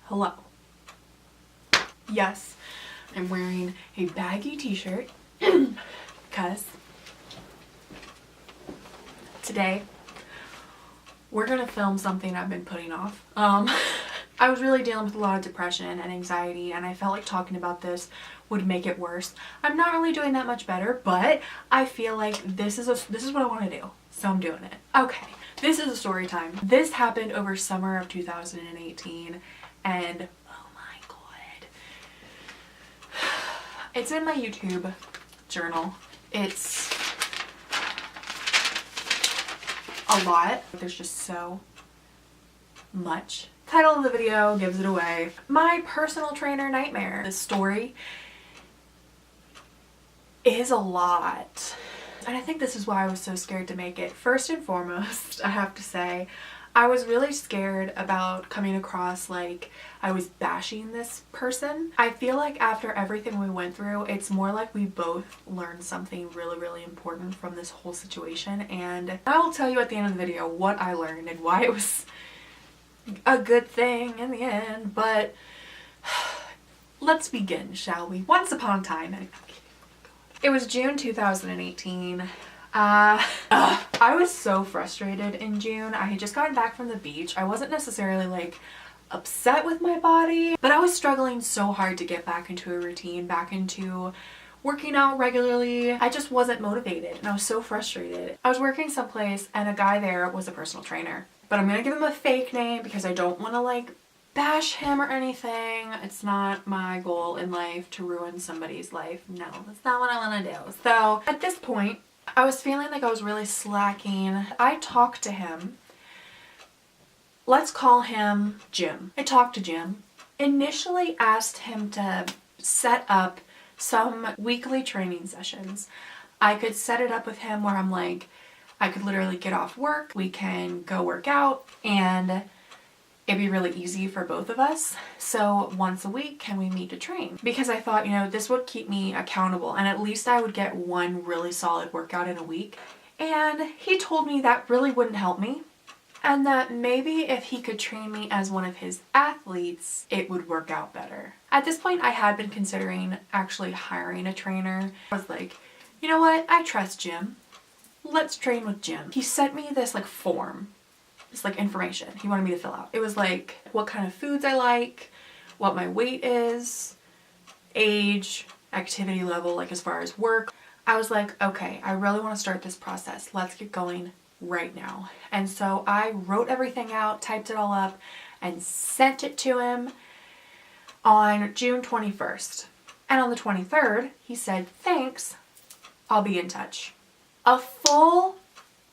Hello. Yes, I'm wearing a baggy t-shirt because today we're gonna film something I've been putting off. I was really dealing with a lot of depression and anxiety, and I felt like talking about this would make it worse. I'm not really doing that much better, but I feel like this is what I want to do, so I'm doing it. Okay, this is a story time. This happened over summer of 2018, and oh my god, it's in my YouTube journal. It's a lot. There's just so much. Title of the video gives it away. My personal trainer nightmare. This story is a lot. And I think this is why I was so scared to make it. First and foremost, I have to say, I was really scared about coming across like I was bashing this person. I feel like after everything we went through, it's more like we both learned something really, really important from this whole situation. And I will tell you at the end of the video what I learned and why it was a good thing in the end. But let's begin, shall we? Once upon a time. It was June 2018. I was so frustrated in June. I had just gotten back from the beach. I wasn't necessarily like upset with my body, but I was struggling so hard to get back into a routine, back into working out regularly. I just wasn't motivated and I was so frustrated. I was working someplace and a guy there was a personal trainer, but I'm gonna give him a fake name because I don't want to like bash him or anything. It's not my goal in life to ruin somebody's life. No, that's not what I want to do. So at this point, I was feeling like I was really slacking. I talked to him. Let's call him Jim. I talked to Jim. Initially asked him to set up some weekly training sessions. I could set it up with him where I'm like, I could literally get off work, we can go work out, and it'd be really easy for both of us. So once a week, can we meet to train? Because I thought, you know, this would keep me accountable and at least I would get one really solid workout in a week. And he told me that really wouldn't help me and that maybe if he could train me as one of his athletes, it would work out better. At this point, I had been considering actually hiring a trainer. I was like, you know what? I trust Jim. Let's train with Jim. He sent me this like form. It's like information he wanted me to fill out. It was like what kind of foods I like, what my weight is, age, activity level, like as far as work. I was like, okay, I really want to start this process. Let's get going right now. And so I wrote everything out, typed it all up, and sent it to him on June 21st. And on the 23rd, he said, thanks, I'll be in touch. A full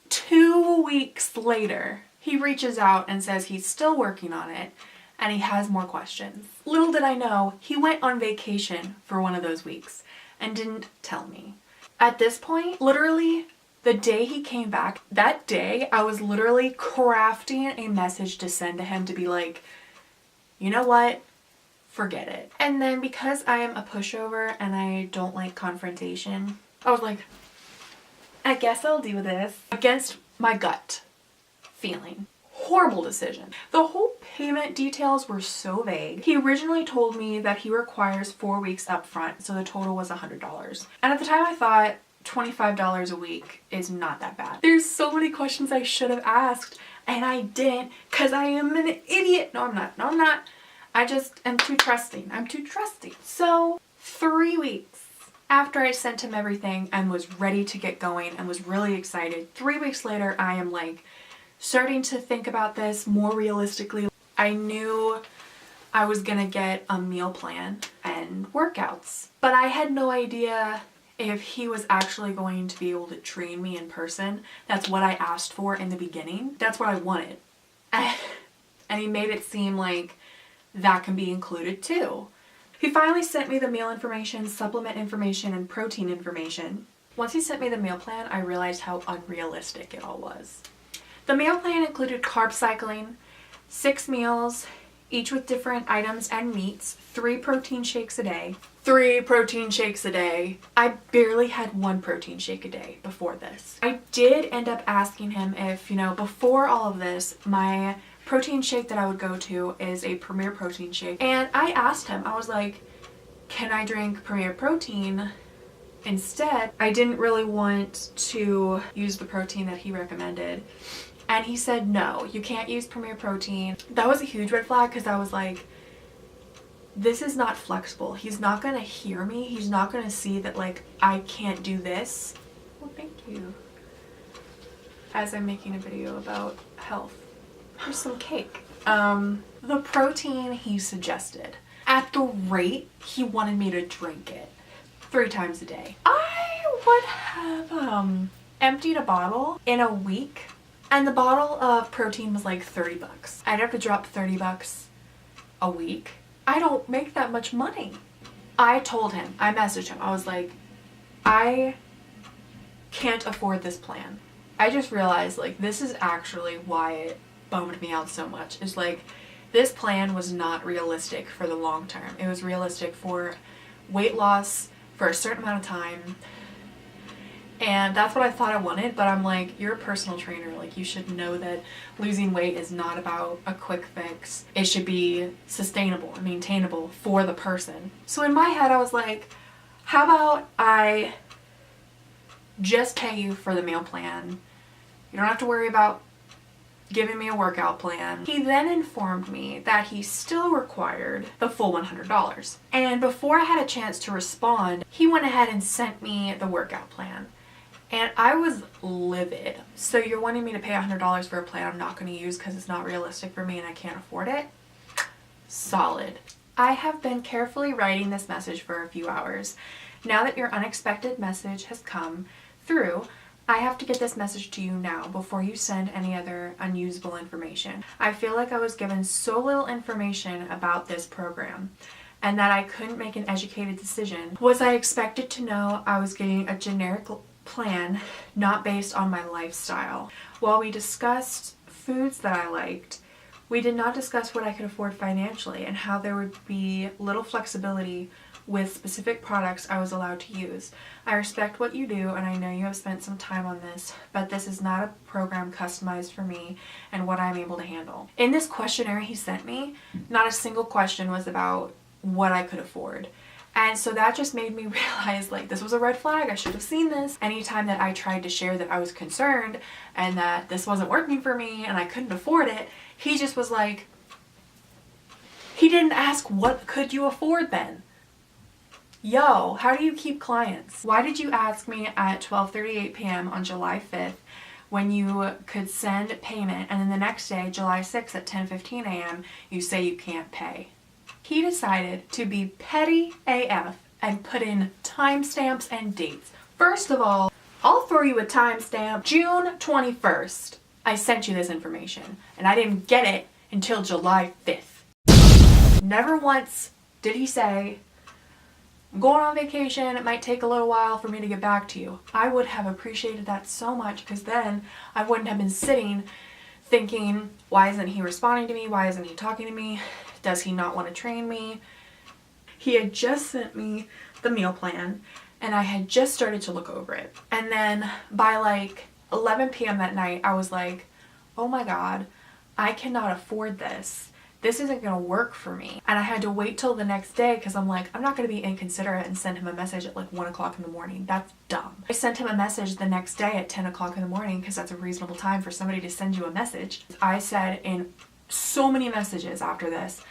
2 weeks later, he reaches out and says he's still working on it and he has more questions. Little did I know, he went on vacation for one of those weeks and didn't tell me. At this point, literally the day he came back, that day I was literally crafting a message to send to him to be like, you know what? Forget it. And then because I am a pushover and I don't like confrontation, I was like, I guess I'll do this against my gut feeling. Horrible decision. The whole payment details were so vague. He originally told me that he requires 4 weeks up front, so the total was $100. And at the time I thought $25 a week is not that bad. There's so many questions I should have asked and I didn't because I am an idiot. No, I'm not. No, I'm not. I just am too trusting. I'm too trusting. So 3 weeks after I sent him everything and was ready to get going and was really excited, 3 weeks later I am like starting to think about this more realistically. I knew I was gonna get a meal plan and workouts, but I had no idea if he was actually going to be able to train me in person. That's what I asked for in the beginning. That's what I wanted. And he made it seem like that can be included too. He finally sent me the meal information, supplement information, and protein information. Once he sent me the meal plan, I realized how unrealistic it all was. The meal plan included carb cycling, 6 meals, each with different items and meats, 3 protein shakes a day. 3 protein shakes a day. I barely had 1 protein shake a day before this. I did end up asking him if, you know, before all of this, my protein shake that I would go to is a Premier Protein shake. And I asked him, I was like, can I drink Premier Protein instead? I didn't really want to use the protein that he recommended. And he said, no, you can't use Premier Protein. That was a huge red flag because I was like, this is not flexible. He's not gonna hear me. He's not gonna see that like I can't do this. Well, thank you. As I'm making a video about health. Here's some cake. The protein he suggested. At the rate he wanted me to drink it 3 times a day, I would have emptied a bottle in a week, and the bottle of protein was like 30 bucks. I'd have to drop 30 bucks a week. I don't make that much money. I told him, I messaged him, I was like, I can't afford this plan. I just realized like this is actually why it bummed me out so much. It's like this plan was not realistic for the long term. It was realistic for weight loss for a certain amount of time. And that's what I thought I wanted, but I'm like, you're a personal trainer. Like, you should know that losing weight is not about a quick fix. It should be sustainable and maintainable for the person. So in my head, I was like, how about I just pay you for the meal plan? You don't have to worry about giving me a workout plan. He then informed me that he still required the full $100. And before I had a chance to respond, he went ahead and sent me the workout plan. And I was livid. So you're wanting me to pay $100 for a plan I'm not going to use because it's not realistic for me and I can't afford it? Solid. I have been carefully writing this message for a few hours. Now that your unexpected message has come through, I have to get this message to you now before you send any other unusable information. I feel like I was given so little information about this program and that I couldn't make an educated decision. Was I expected to know I was getting a generic plan not based on my lifestyle? While we discussed foods that I liked, we did not discuss what I could afford financially and how there would be little flexibility with specific products I was allowed to use. I respect what you do and I know you have spent some time on this, but this is not a program customized for me and what I'm able to handle. In this questionnaire he sent me, not a single question was about what I could afford. And so that just made me realize like this was a red flag. I should have seen this. Anytime that I tried to share that I was concerned and that this wasn't working for me and I couldn't afford it, he just was like, he didn't ask what could you afford then? Yo, how do you keep clients? Why did you ask me at 12:38 p.m. on July 5th when you could send payment and then the next day, July 6th at 10:15 a.m., you say you can't pay? He decided to be petty AF and put in timestamps and dates. First of all, I'll throw you a timestamp. June 21st, I sent you this information and I didn't get it until July 5th. Never once did he say, I'm going on vacation, it might take a little while for me to get back to you. I would have appreciated that so much because then I wouldn't have been sitting thinking, why isn't he responding to me? Why isn't he talking to me? Does he not want to train me? He had just sent me the meal plan and I had just started to look over it. And then by like 11 p.m. that night, I was like, oh my God, I cannot afford this. This isn't going to work for me. And I had to wait till the next day because I'm like, I'm not going to be inconsiderate and send him a message at like 1 o'clock in the morning. That's dumb. I sent him a message the next day at 10 o'clock in the morning because that's a reasonable time for somebody to send you a message. I said in so many messages after this,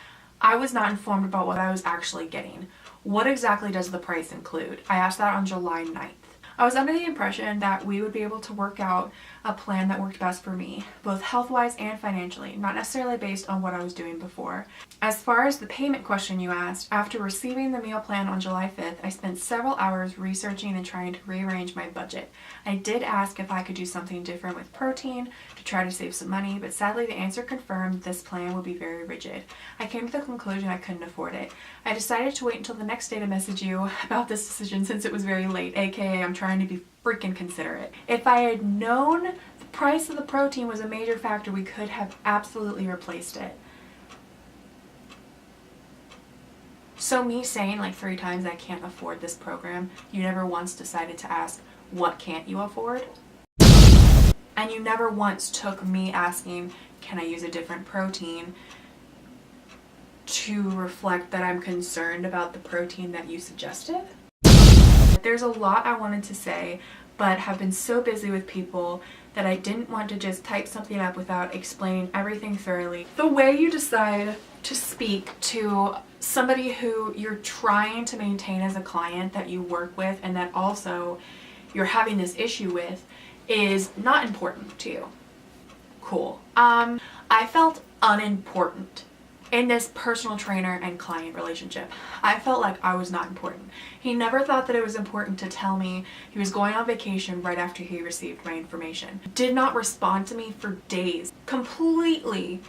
I was not informed about what I was actually getting. What exactly does the price include? I asked that on July 9th. I was under the impression that we would be able to work out a plan that worked best for me, both health-wise and financially, not necessarily based on what I was doing before. As far as the payment question you asked, after receiving the meal plan on July 5th, I spent several hours researching and trying to rearrange my budget. I did ask if I could do something different with protein to try to save some money, but sadly the answer confirmed this plan would be very rigid. I came to the conclusion I couldn't afford it. I decided to wait until the next day to message you about this decision since it was very late, aka I'm trying to be freaking considerate. If I had known the price of the protein was a major factor, we could have absolutely replaced it. So me saying like 3 times I can't afford this program, you never once decided to ask, what can't you afford? And you never once took me asking, can I use a different protein to reflect that I'm concerned about the protein that you suggested? There's a lot I wanted to say, but have been so busy with people that I didn't want to just type something up without explaining everything thoroughly. The way you decide to speak to somebody who you're trying to maintain as a client that you work with and that also you're having this issue with is not important to you. Cool. I felt unimportant in this personal trainer and client relationship. I felt like I was not important. He never thought that it was important to tell me he was going on vacation right after he received my information. Did not respond to me for days. Completely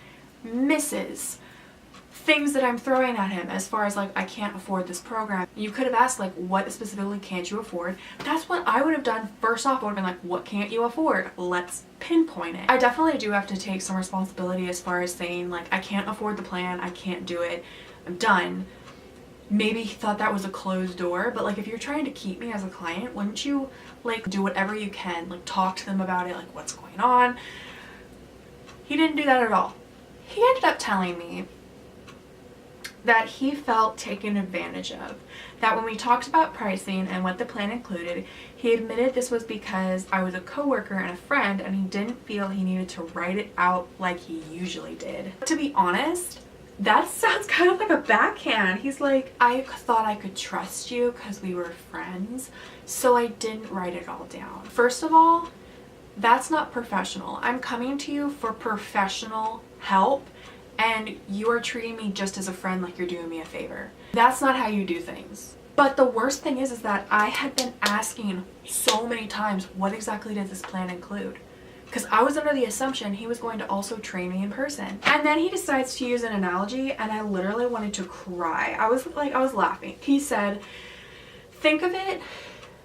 misses things that I'm throwing at him as far as like, I can't afford this program. You could have asked like, what specifically can't you afford? That's what I would have done first off. I would have been like, what can't you afford? Let's pinpoint it. I definitely do have to take some responsibility as far as saying like, I can't afford the plan, I can't do it, I'm done. Maybe he thought that was a closed door, but like if you're trying to keep me as a client, wouldn't you like do whatever you can, like talk to them about it, like what's going on? He didn't do that at all. He ended up telling me that he felt taken advantage of. That when we talked about pricing and what the plan included, he admitted this was because I was a coworker and a friend and he didn't feel he needed to write it out like he usually did. To be honest, that sounds kind of like a backhand. He's like, I thought I could trust you because we were friends, so I didn't write it all down. First of all, that's not professional. I'm coming to you for professional help and you are treating me just as a friend like you're doing me a favor. That's not how you do things. But the worst thing is that I had been asking so many times, what exactly does this plan include? Because I was under the assumption he was going to also train me in person. And then he decides to use an analogy and I literally wanted to cry. I was laughing. He said, think of it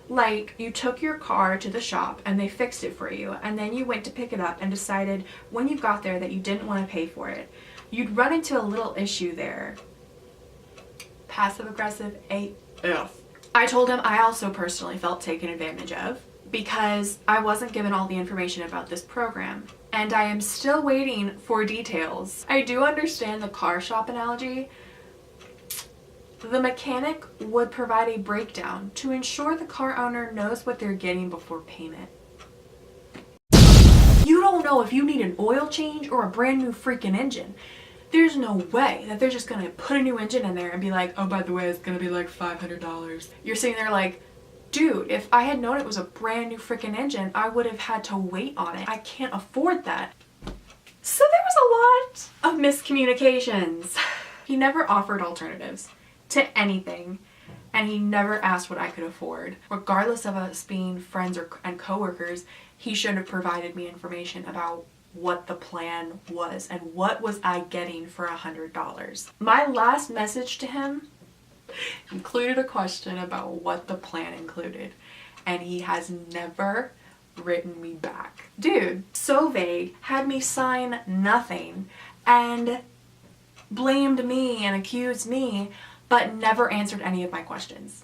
like you took your car to the shop and they fixed it for you, and then you went to pick it up and decided when you got there that you didn't want to pay for it. You'd run into a little issue there. Passive aggressive AF. I told him I also personally felt taken advantage of because I wasn't given all the information about this program and I am still waiting for details. I do understand the car shop analogy. The mechanic would provide a breakdown to ensure the car owner knows what they're getting before payment. You don't know if you need an oil change or a brand new freaking engine. There's no way that they're just gonna put a new engine in there and be like, oh, by the way, it's gonna be like $500. You're sitting there like, dude, if I had known it was a brand new freaking engine, I would have had to wait on it. I can't afford that. So there was a lot of miscommunications. He never offered alternatives to anything, and he never asked what I could afford. Regardless of us being friends and coworkers, he should have provided me information about what the plan was and what was I getting for $100. My last message to him included a question about what the plan included, and he has never written me back. Dude, so vague, had me sign nothing and blamed me and accused me, but never answered any of my questions.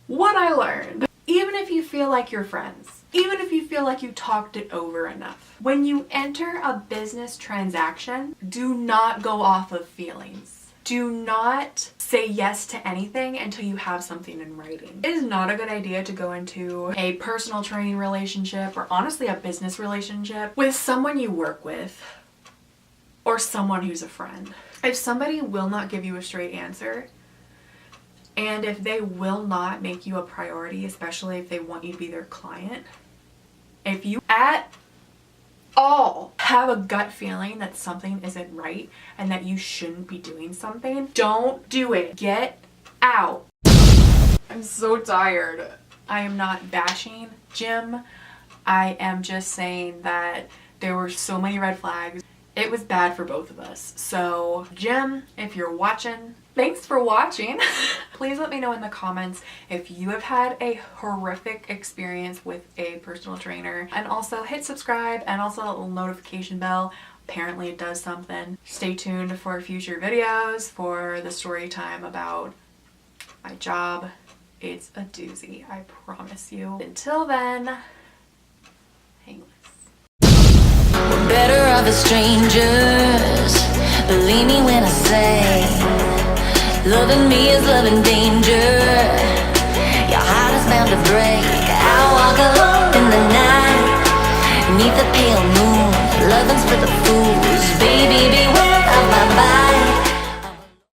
What I learned: even if you feel like you're friends, even if you feel like you talked it over enough, when you enter a business transaction, do not go off of feelings. Do not say yes to anything until you have something in writing. It is not a good idea to go into a personal training relationship, or honestly a business relationship, with someone you work with or someone who's a friend. If somebody will not give you a straight answer, and if they will not make you a priority, especially if they want you to be their client, if you at all have a gut feeling that something isn't right and that you shouldn't be doing something, don't do it. Get out. I'm so tired. I am not bashing Jim. I am just saying that there were so many red flags. It was bad for both of us. So Jim, if you're watching, thanks for watching. Please let me know in the comments if you have had a horrific experience with a personal trainer, and also hit subscribe and also a little notification bell. Apparently it does something. Stay tuned for future videos for the story time about my job. It's a doozy, I promise you. Until then, hang loose. better off as strangers. Believe me when I say, loving me is loving danger.